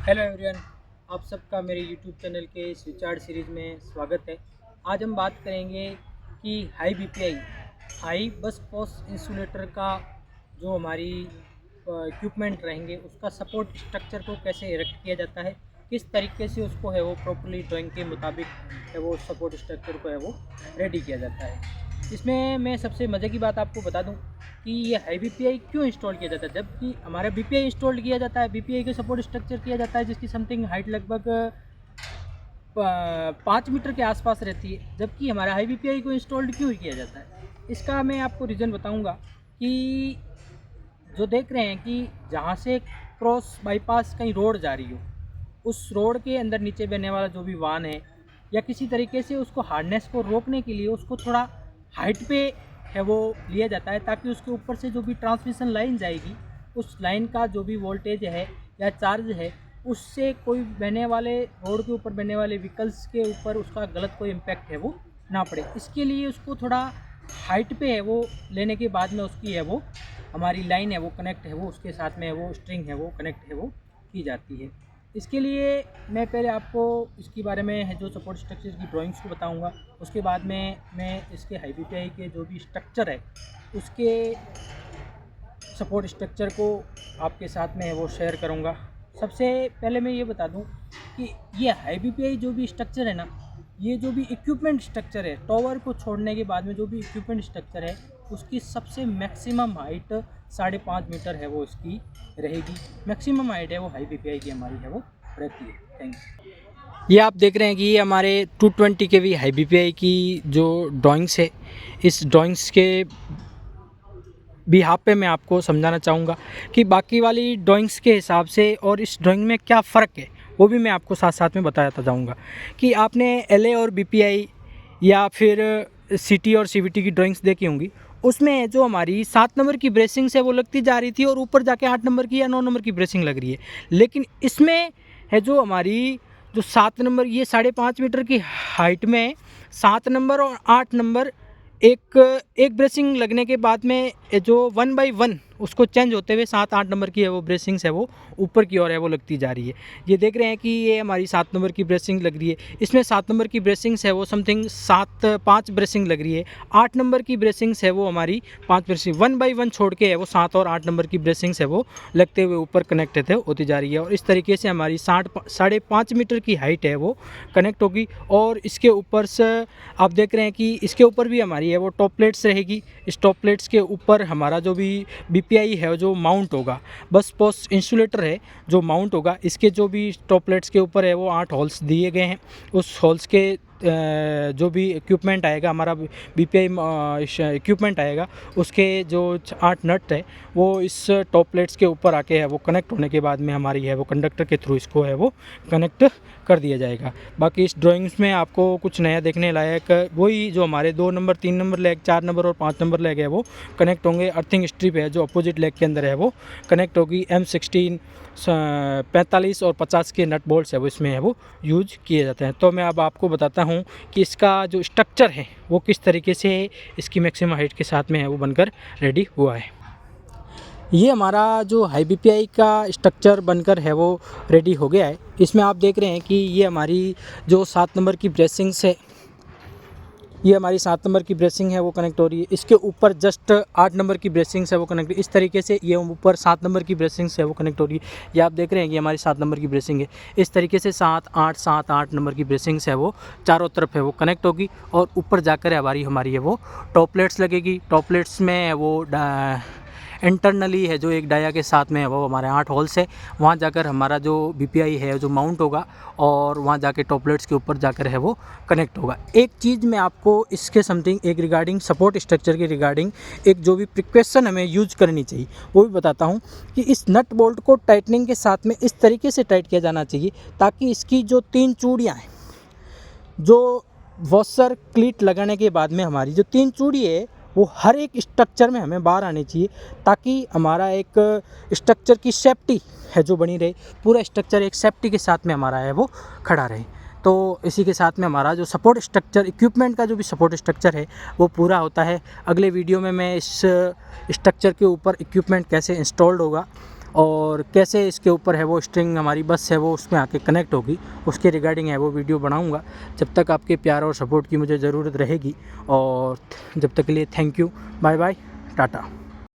Hello everyone, आप सबका मेरे यूट्यूब चैनल के स्विचार्ड सीरीज़ में स्वागत है। आज हम बात करेंगे कि हाई बीपीआई हाई बस पोस इंसुलेटर का जो हमारी इक्विपमेंट रहेंगे उसका सपोर्ट स्ट्रक्चर को कैसे इरेक्ट किया जाता है, किस तरीके से उसको है वो प्रॉपर्ली ड्राइंग के मुताबिक है वो सपोर्ट स्ट्रक्चर को है वो रेडी किया जाता है। इसमें मैं सबसे मज़े की बात आपको बता दूं कि ये हाई बीपीआई क्यों इंस्टॉल किया जाता है। जबकि हमारा बीपीआई इंस्टॉल किया जाता है, बीपीआई के सपोर्ट स्ट्रक्चर किया जाता है जिसकी समथिंग हाइट लगभग 5 मीटर के आसपास रहती है, जबकि हमारा हाई बीपीआई को इंस्टॉल्ड क्यों किया जाता है इसका मैं आपको रीज़न बताऊंगा। कि जो देख रहे हैं कि जहाँ से क्रॉस बाईपास कहीं रोड जा रही हो, उस रोड के अंदर नीचे बहने वाला जो भी वाहन है या किसी तरीके से उसको हार्डनेस को रोकने के लिए उसको थोड़ा हाइट पे है वो लिया जाता है, ताकि उसके ऊपर से जो भी ट्रांसमिशन लाइन जाएगी उस लाइन का जो भी वोल्टेज है या चार्ज है उससे कोई बहने वाले रोड के ऊपर बहने वाले व्हीकल्स के ऊपर उसका गलत कोई इम्पैक्ट है वो ना पड़े। इसके लिए उसको थोड़ा हाइट पे है वो लेने के बाद में उसकी है वो हमारी लाइन है वो कनेक्ट है वो उसके साथ में है वो स्ट्रिंग है वो कनेक्ट है वो की जाती है। इसके लिए मैं पहले आपको इसके बारे में है जो सपोर्ट स्ट्रक्चर की ड्राइंग्स को बताऊंगा, उसके बाद में मैं इसके हाई बीपीआई के जो भी स्ट्रक्चर है उसके सपोर्ट स्ट्रक्चर को आपके साथ में वो शेयर करूंगा। सबसे पहले मैं ये बता दूं कि ये हाई बीपीआई जो भी स्ट्रक्चर है ना, ये जो भी इक्विपमेंट स्ट्रक्चर है टॉवर को छोड़ने के बाद में जो भी इक्विपमेंट स्ट्रक्चर है उसकी सबसे मैक्सिमम हाइट 5.5 मीटर है वो इसकी रहेगी। मैक्सिमम हाइट है वो हाई बीपीआई की हमारी है वो रहती है। Thank you. ये आप देख रहे हैं कि ये हमारे 220 के वी हाई बीपीआई की जो ड्राइंग्स है, इस ड्राइंग्स के भी यहाँ पे मैं आपको समझाना चाहूँगा कि बाकी वाली ड्राइंग्स के हिसाब से और इस ड्राइंग में क्या फ़र्क है वो भी मैं आपको साथ साथ में बताता जाऊँगा। कि आपने एलए और बीपीआई या फिर सीटी और सीवीटी की ड्राइंग्स देखी होंगी, उसमें जो हमारी 7 नंबर की ब्रेसिंग है वो लगती जा रही थी और ऊपर जाके 8 नंबर की या 9 नंबर की ब्रेसिंग लग रही है। लेकिन इसमें है जो हमारी जो 7 नंबर ये 5.5 मीटर की हाइट में 7 नंबर और 8 नंबर एक एक ब्रेसिंग लगने के बाद में जो 1 बाई 1 उसको चेंज होते हुए 7-8 नंबर की है वो ब्रेसिंग्स है वो ऊपर की ओर है वो लगती जा रही है। ये देख रहे हैं कि ये हमारी 7 नंबर की ब्रेसिंग लग रही है, इसमें 7 नंबर की ब्रेसिंग्स है वो समथिंग 5 ब्रेसिंग लग रही है। 8 नंबर की ब्रेसिंग्स है वो हमारी 5 ब्रेसिंग 1 बाई 1 छोड़ के है वो 7 और 8 नंबर की ब्रेसिंग्स है वो लगते हुए ऊपर कनेक्ट है होती जा रही है। और इस तरीके से हमारी 5.5 मीटर की हाइट है वो कनेक्ट होगी। और इसके ऊपर से आप देख रहे हैं कि इसके ऊपर भी हमारी है वो टॉप प्लेट्स रहेगी। इस टॉप प्लेट्स के ऊपर हमारा जो भी बीपीआई है जो माउंट होगा, बस पोस्ट इंसुलेटर है जो माउंट होगा, इसके जो भी टॉप प्लेट्स के ऊपर है वो 8 होल्स दिए गए हैं। उस होल्स के जो भी इक्विपमेंट आएगा हमारा बीपीआई इक्विपमेंट आएगा उसके जो 8 नट है वो इस टॉप प्लेट्स के ऊपर आके है वो कनेक्ट होने के बाद में हमारी है वो कंडक्टर के थ्रू इसको है वो कनेक्ट कर दिया जाएगा। बाकी इस ड्राइंग्स में आपको कुछ नया देखने लायक वही जो हमारे 2 नंबर 3 नंबर लेग 4 नंबर और 5 नंबर लेग है वो कनेक्ट होंगे। अर्थिंग स्ट्रिप है जो अपोजिट लेग के अंदर है वो कनेक्ट होगी। M16 45 और 50 के नट बोल्ट्स है वो इसमें है वो यूज किए जाते हैं। तो मैं अब आपको बताता हूँ कि इसका जो स्ट्रक्चर है वो किस तरीके से इसकी मैक्सिमम हाइट के साथ में है वो बनकर रेडी हुआ है। ये हमारा जो हाई बीपीआई का स्ट्रक्चर बनकर है वो रेडी हो गया है। इसमें आप देख रहे हैं कि ये हमारी जो 7 नंबर की ब्रेसिंग्स है, ये हमारी 7 नंबर की ब्रेसिंग है वो कनेक्ट हो रही है। इसके ऊपर जस्ट 8 नंबर की ब्रेसिंग्स है वो कनेक्ट, इस तरीके से ये ऊपर 7 नंबर की ब्रेसिंग्स है वो कनेक्ट हो रही है। ये आप देख रहे हैं कि हमारी 7 नंबर की ब्रेसिंग है। इस तरीके से 7-8 नंबर की ब्रेसिंग्स है वो चारों तरफ है वो कनेक्ट होगी। और ऊपर जाकर हमारी है वो टॉप प्लेट्स लगेगी। टॉप प्लेट्स में है वो इंटरनली है जो एक डाया के साथ में है वो हमारे 8 होल्स है, वहाँ जाकर हमारा जो बीपीआई है जो माउंट होगा और वहाँ जाके टॉप प्लेट्स के ऊपर जाकर है वो कनेक्ट होगा। एक चीज़ मैं आपको इसके समथिंग एक रिगार्डिंग सपोर्ट स्ट्रक्चर के रिगार्डिंग एक जो भी प्रिकॉशन हमें यूज करनी चाहिए वो भी बताता हूँ कि इस नट बोल्ट को टाइटनिंग के साथ में इस तरीके से टाइट किया जाना चाहिए ताकि इसकी जो 3 चूड़ियाँ हैं, जो वॉशर क्लीट लगाने के बाद में हमारी जो 3 चूड़ी है वो हर एक स्ट्रक्चर में हमें बाहर आनी चाहिए ताकि हमारा एक स्ट्रक्चर की सेफ्टी है जो बनी रहे। पूरा स्ट्रक्चर एक सेफ्टी के साथ में हमारा है वो खड़ा रहे। तो इसी के साथ में हमारा जो सपोर्ट स्ट्रक्चर इक्विपमेंट का जो भी सपोर्ट स्ट्रक्चर है वो पूरा होता है। अगले वीडियो में मैं इस स्ट्रक्चर के ऊपर इक्विपमेंट कैसे इंस्टॉल्ड होगा और कैसे इसके ऊपर है वो स्ट्रिंग हमारी बस है वो उसमें आके कनेक्ट होगी, उसके रिगार्डिंग है वो वीडियो बनाऊंगा। जब तक आपके प्यार और सपोर्ट की मुझे ज़रूरत रहेगी, और जब तक के लिए thank you, bye bye, Tata.